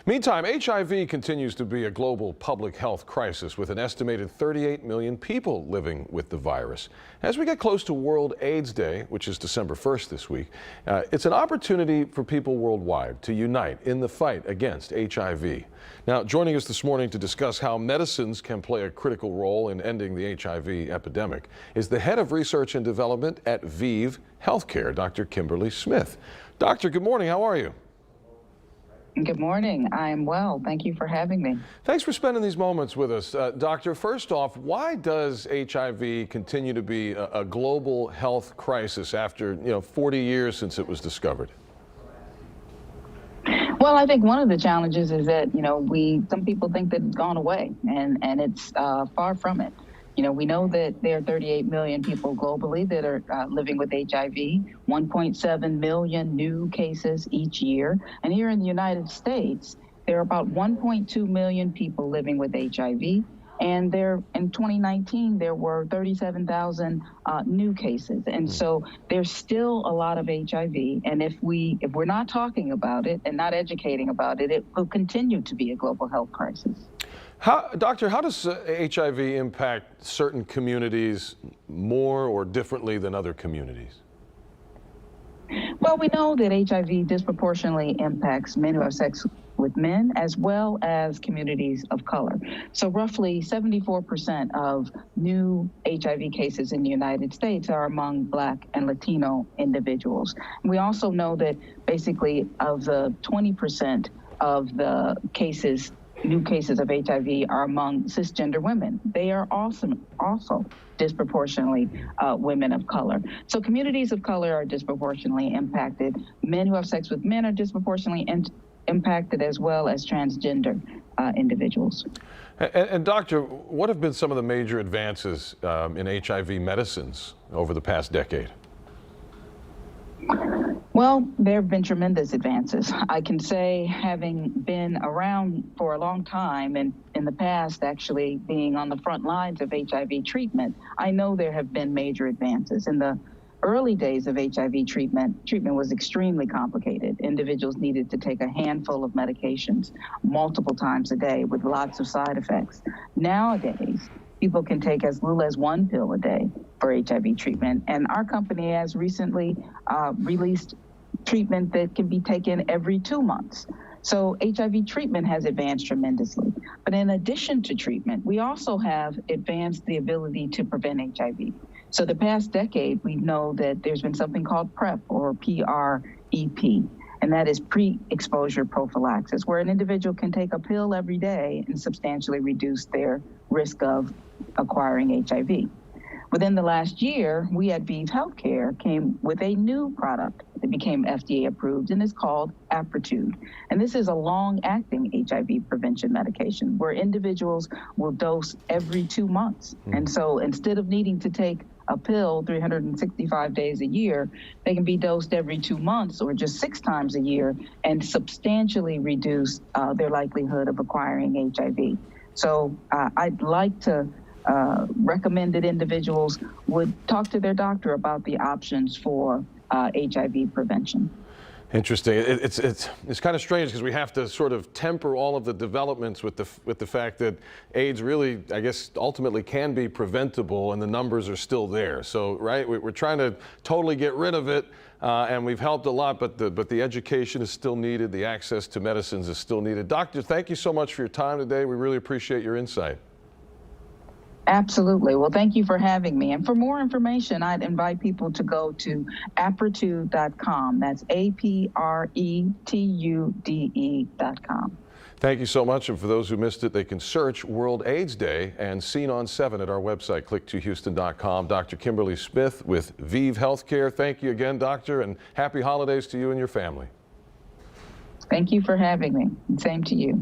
Meantime, HIV continues to be a global public health crisis with an estimated 38 million people living with the virus. As we get close to World AIDS Day, which is December 1st this week, it's an opportunity for people worldwide to unite in the fight against HIV. Now, joining us this morning to discuss how medicines can play a critical role in ending the HIV epidemic is the head of research and development at ViiV Healthcare, Dr. Kimberly Smith. Doctor, good morning. How are you? Good morning. I'm well. Thank you for having me. Thanks for spending these moments with us. Doctor, first off, why does HIV continue to be a global health crisis after 40 years since it was discovered? Well, I think one of the challenges is that, some people think that it's gone away, and it's far from it. We know that there are 38 million people globally that are living with HIV, 1.7 million new cases each year. And here in the United States, there are about 1.2 million people living with HIV. And in 2019, there were 37,000 new cases. And so there's still a lot of HIV. And if we're not talking about it and not educating about it, it will continue to be a global health crisis. Doctor, how does HIV impact certain communities more or differently than other communities? Well, we know that HIV disproportionately impacts men who have sex with men as well as communities of color. So roughly 74% of new HIV cases in the United States are among Black and Latino individuals. We also know that basically of the 20% of the new cases of HIV are among cisgender women. They are also disproportionately women of color. So communities of color are disproportionately impacted. Men who have sex with men are disproportionately impacted, as well as transgender individuals. And doctor, what have been some of the major advances in HIV medicines over the past decade? Well, there have been tremendous advances. I can say, having been around for a long time and in the past actually being on the front lines of HIV treatment, I know there have been major advances. In the early days of HIV treatment was extremely complicated. Individuals needed to take a handful of medications multiple times a day with lots of side effects. Nowadays, people can take as little as one pill a day for HIV treatment. And our company has recently released treatment that can be taken every 2 months. So HIV treatment has advanced tremendously. But in addition to treatment, we also have advanced the ability to prevent HIV. So the past decade, we know that there's been something called PrEP, or PrEP, and that is pre-exposure prophylaxis, where an individual can take a pill every day and substantially reduce their risk of acquiring HIV. Within the last year, we at ViiV Healthcare came with a new product that became FDA approved, and is called Apretude. And this is a long-acting HIV prevention medication where individuals will dose every 2 months. And so instead of needing to take a pill 365 days a year, they can be dosed every 2 months or just 6 times a year and substantially reduce their likelihood of acquiring HIV. So I'd like to recommend that individuals would talk to their doctor about the options for HIV prevention. Interesting. It's kind of strange because we have to sort of temper all of the developments with the fact that AIDS really, I guess, ultimately can be preventable, and the numbers are still there. So, right, we're trying to totally get rid of it, and we've helped a lot, but the education is still needed. The access to medicines is still needed. Doctor, thank you so much for your time today. We really appreciate your insight. Absolutely. Well, thank you for having me. And for more information, I'd invite people to go to apretude.com. That's APRETUDE.com. Thank you so much. And for those who missed it, they can search World AIDS Day and Seen on 7 at our website, click2houston.com. Dr. Kimberly Smith with ViiV Healthcare. Thank you again, doctor, and happy holidays to you and your family. Thank you for having me. Same to you.